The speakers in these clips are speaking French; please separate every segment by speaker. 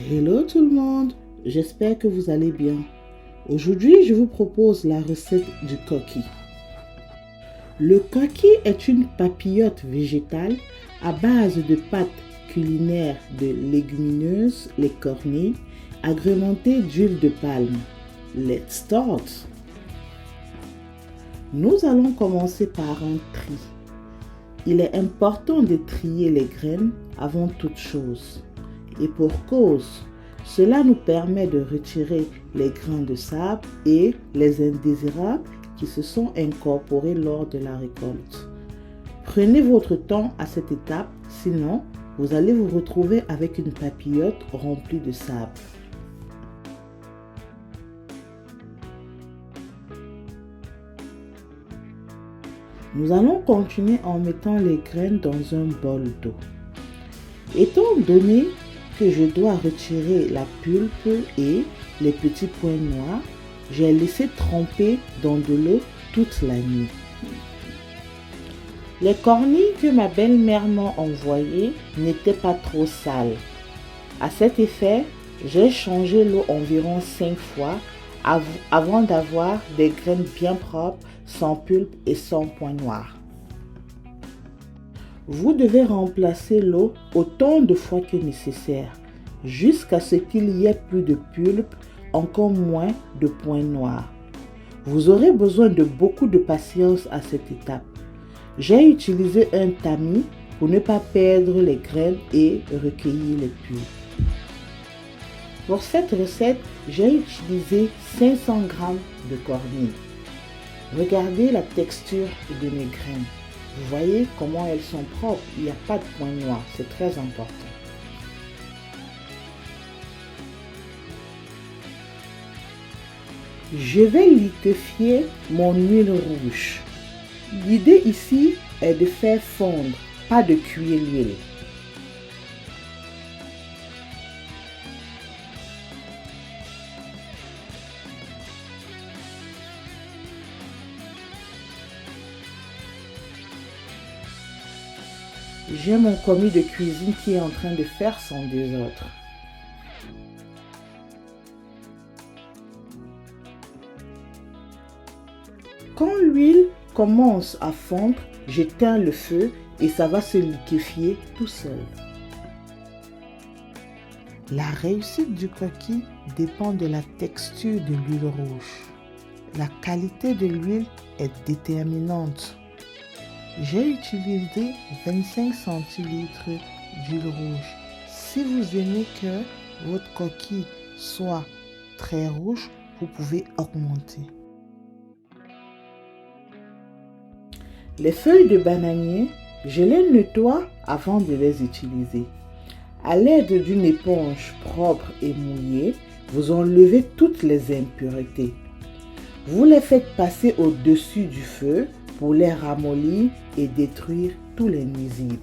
Speaker 1: Hello tout le monde, j'espère que vous allez bien. Aujourd'hui, je vous propose la recette du coquille. Le coquille est une papillote végétale à base de pâtes culinaires de légumineuses, les cornilles, agrémentées d'huile de palme. Let's start! Nous allons commencer par un tri. Il est important de trier les graines avant toute chose. Et pour cause, cela nous permet de retirer les grains de sable et les indésirables qui se sont incorporés lors de la récolte. Prenez votre temps à cette étape, sinon vous allez vous retrouver avec une papillote remplie de sable. Nous allons continuer en mettant les graines dans un bol d'eau. Étant donné que je dois retirer la pulpe et les petits points noirs, j'ai laissé tremper dans de l'eau toute la nuit. Les cornilles que ma belle-mère m'a envoyées n'étaient pas trop sales. À cet effet, j'ai changé l'eau environ 5 fois avant d'avoir des graines bien propres, sans pulpe et sans points noirs. Vous devez remplacer l'eau autant de fois que nécessaire, jusqu'à ce qu'il y ait plus de pulpe, encore moins de points noirs. Vous aurez besoin de beaucoup de patience à cette étape. J'ai utilisé un tamis pour ne pas perdre les graines et recueillir les pulpes. Pour cette recette, j'ai utilisé 500 g de cornilles. Regardez la texture de mes graines. Vous voyez comment elles sont propres, il n'y a pas de points noirs, c'est très important. Je vais liquéfier mon huile rouge. L'idée ici est de faire fondre, pas de cuire l'huile. J'ai mon commis de cuisine qui est en train de faire son désordre. Quand l'huile commence à fondre, j'éteins le feu et ça va se liquéfier tout seul. La réussite du coquille dépend de la texture de l'huile rouge. La qualité de l'huile est déterminante. J'ai utilisé 25 centilitres d'huile rouge. Si vous aimez que votre coquille soit très rouge, vous pouvez augmenter. Les feuilles de bananier, je les nettoie avant de les utiliser. À l'aide d'une éponge propre et mouillée, vous enlevez toutes les impuretés. Vous les faites passer au-dessus du feu pour les ramollir et détruire tous les nuisibles.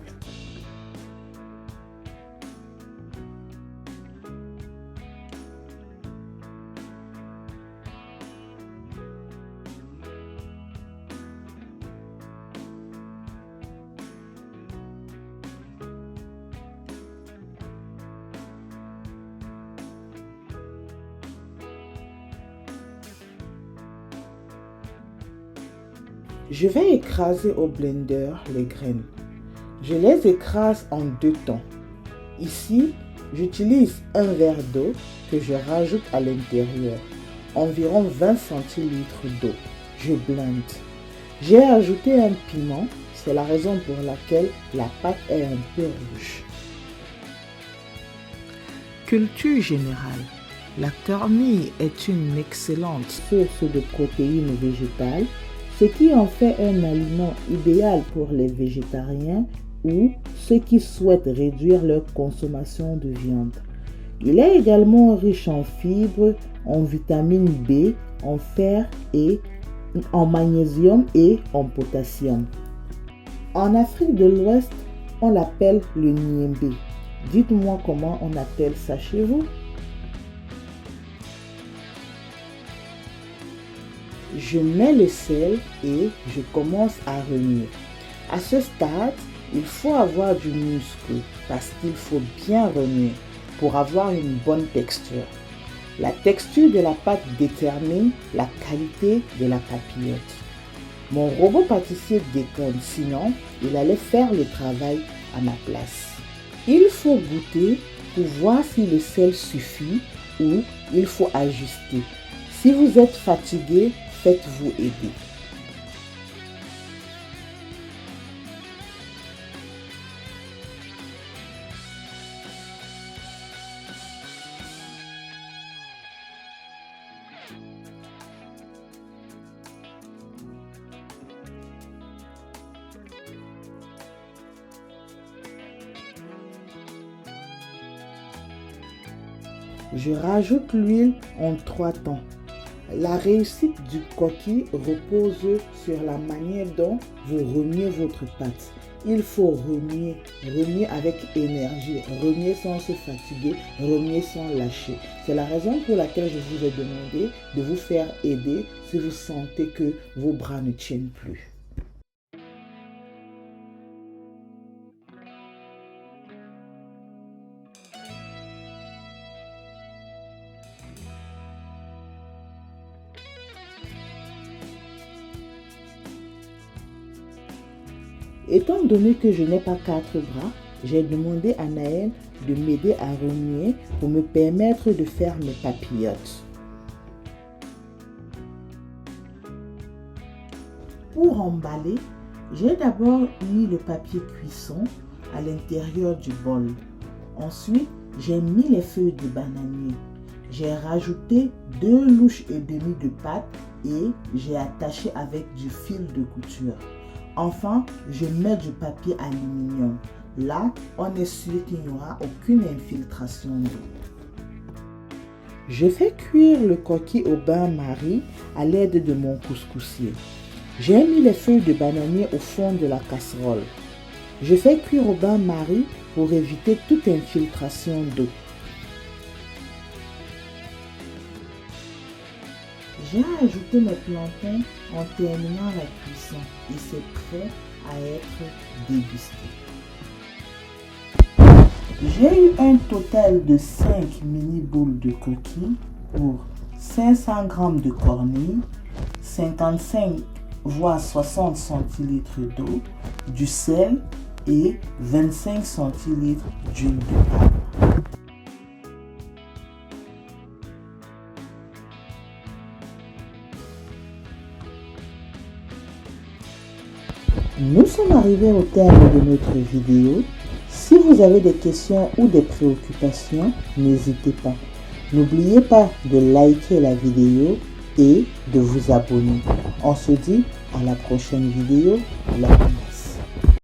Speaker 1: Je vais écraser au blender les graines. Je les écrase en 2 temps. Ici, j'utilise un verre d'eau que je rajoute à l'intérieur, environ 20 centilitres d'eau. Je blende. J'ai ajouté un piment, c'est la raison pour laquelle la pâte est un peu rouge. Culture générale. La cornille est une excellente source de protéines végétales, ce qui en fait un aliment idéal pour les végétariens ou ceux qui souhaitent réduire leur consommation de viande. Il est également riche en fibres, en vitamine B, en fer et en magnésium et en potassium. En Afrique de l'Ouest, on l'appelle le niembé. Dites-moi comment on appelle ça chez vous. Je mets le sel et je commence à remuer. À ce stade, il faut avoir du muscle parce qu'il faut bien remuer. pour avoir une bonne texture. La texture de la pâte détermine la qualité de la papillote. Mon robot pâtissier déconne, sinon il allait faire le travail à ma place. Il faut goûter pour voir si le sel suffit ou il faut ajuster. Si vous êtes fatigué, faites-vous aider. Je rajoute l'huile en 3 temps. La réussite du coquille repose sur la manière dont vous remuez votre pâte. Il faut remuer avec énergie, remuer sans se fatiguer, remuer sans lâcher. C'est la raison pour laquelle je vous ai demandé de vous faire aider si vous sentez que vos bras ne tiennent plus. Étant donné que je n'ai pas 4 bras, j'ai demandé à Naël de m'aider à remuer pour me permettre de faire mes papillotes. Pour emballer, j'ai d'abord mis le papier cuisson à l'intérieur du bol. Ensuite, j'ai mis les feuilles de bananier. J'ai rajouté 2 louches et demie de pâte et j'ai attaché avec du fil de couture. Enfin, je mets du papier aluminium. Là, on est sûr qu'il n'y aura aucune infiltration d'eau. Je fais cuire le coquille au bain-marie à l'aide de mon couscoussier. J'ai mis les feuilles de bananier au fond de la casserole. Je fais cuire au bain-marie pour éviter toute infiltration d'eau. J'ai ajouté mes plantains en terminant la cuisson et c'est prêt à être dégusté. J'ai eu un total de 5 mini boules de coquilles pour 500 g de cornille, 55 voire 60 centilitres d'eau, du sel et 25 centilitres d'huile de palme. Nous sommes arrivés au terme de notre vidéo. Si vous avez des questions ou des préoccupations, n'hésitez pas. N'oubliez pas de liker la vidéo et de vous abonner. On se dit à la prochaine vidéo.